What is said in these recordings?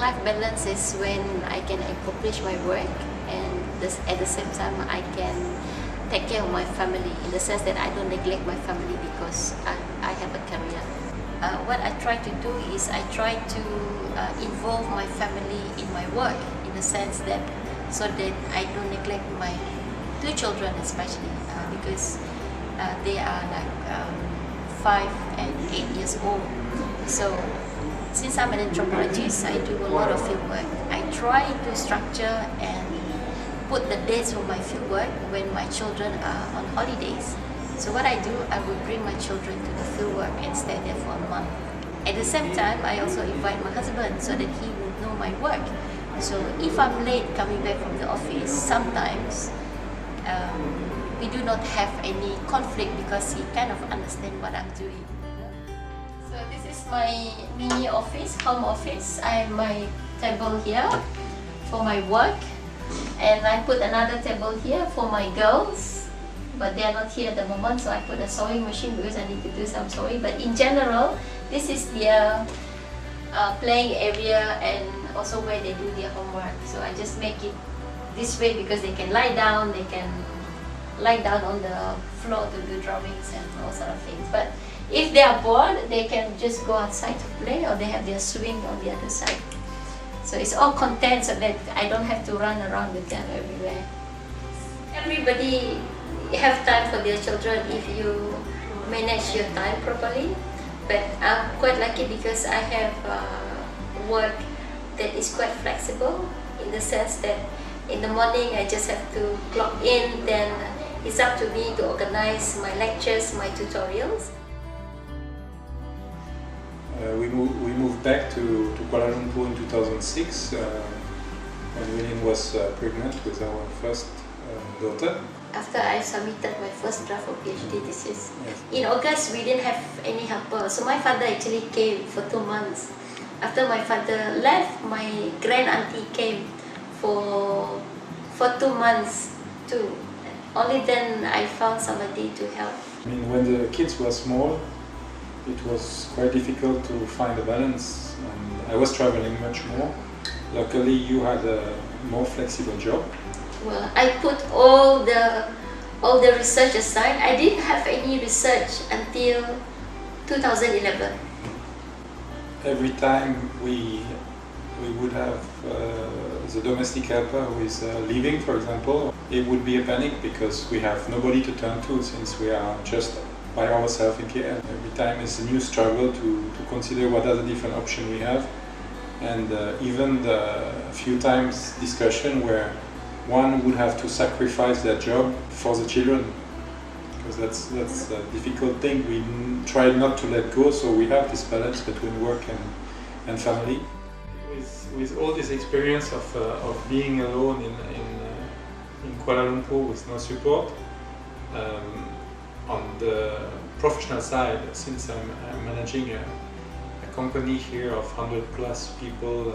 work-life balance is when I can accomplish my work and at the same time I can take care of my family, in the sense that I don't neglect my family because I have a career. What I try to do is I try to involve my family in my work, in the sense that so that I don't neglect my two children, especially because they are like 5 and 8 years old. So since I'm an anthropologist, I do a lot of field work. I try to structure and put the dates for my field work when my children are on holidays. So what I do, I will bring my children to the field work and stay there for a month. At the same time, I also invite my husband so that he will know my work. So if I'm late coming back from the office, sometimes we do not have any conflict because he kind of understands what I'm doing. So this is my mini office, home office. I have my table here for my work, and I put another table here for my girls, but they are not here at the moment, so I put a sewing machine because I need to do some sewing. But in general, this is their playing area and also where they do their homework. So I just make it this way because they can lie down, on the floor to do drawings and all sort of things. But if they are bored, they can just go outside to play, or they have their swing on the other side. So it's all content so that I don't have to run around with them everywhere. Everybody have time for their children if you manage your time properly. But I'm quite lucky because I have work that is quite flexible, in the sense that in the morning I just have to clock in, then it's up to me to organize my lectures, my tutorials. We moved back to Kuala Lumpur in 2006 when Welyne was pregnant with our first daughter. After I submitted my first draft of PhD thesis, Yes. in August we didn't have any helper, so my father actually came for 2 months. After my father left, my grand auntie came for 2 months too. Only then I found somebody to help. I mean, when the kids were small, it was quite difficult to find a balance, and I was traveling much more. Luckily, you had a more flexible job. Well, I put all the research aside. I didn't have any research until 2011. Every time we would have the domestic helper who is leaving, for example, it would be a panic because we have nobody to turn to, since we are just by ourselves in KL. Every time it's a new struggle to consider what are the different options we have, and even a few times discussion where one would have to sacrifice their job for the children, because that's a difficult thing. We try not to let go, so we have this balance between work and family. With all this experience of being alone in Kuala Lumpur with no support, on the professional side, since I'm managing a company here of 100 plus people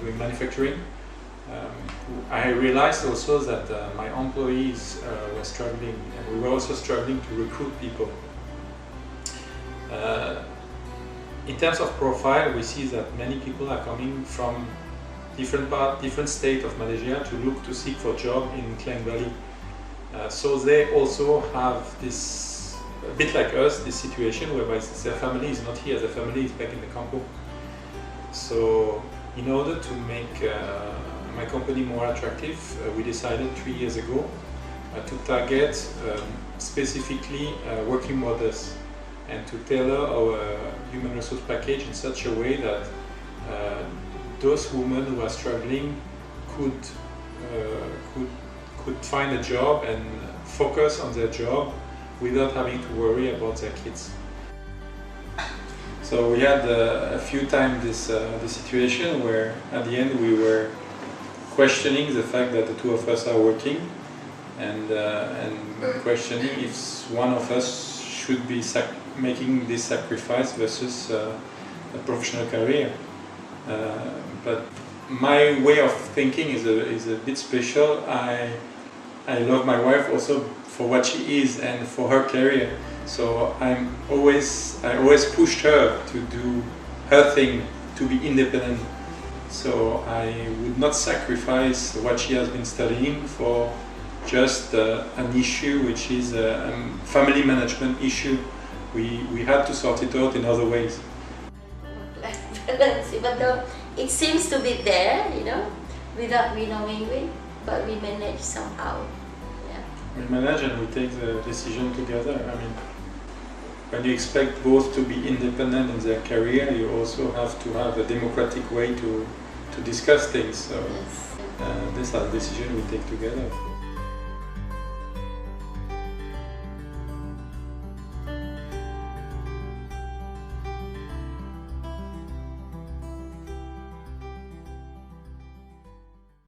doing manufacturing, I realized also that my employees were struggling, and we were also struggling to recruit people. In terms of profile, we see that many people are coming from different state of Malaysia to seek for job in Klang Valley. So they also have this, a bit like us, this situation whereby their family is not here, their family is back in the Kampung. So in order to make my company more attractive, we decided 3 years ago to target specifically working mothers, and to tailor our human resource package in such a way that those women who are struggling could find a job and focus on their job without having to worry about their kids. So we had a few times this situation where at the end we were questioning the fact that the two of us are working, and questioning if one of us should be making this sacrifice versus a professional career. But my way of thinking is a bit special. I love my wife also for what she is and for her career. So I always pushed her to do her thing, to be independent. So I would not sacrifice what she has been studying for just an issue which is a family management issue. We had to sort it out in other ways. Balance, even though it seems to be there, you know, without we knowing it, but we manage somehow. Yeah. We manage and we take the decision together. I mean, when you expect both to be independent in their career, you also have to have a democratic way to discuss things. So Yes. these are decisions we take together.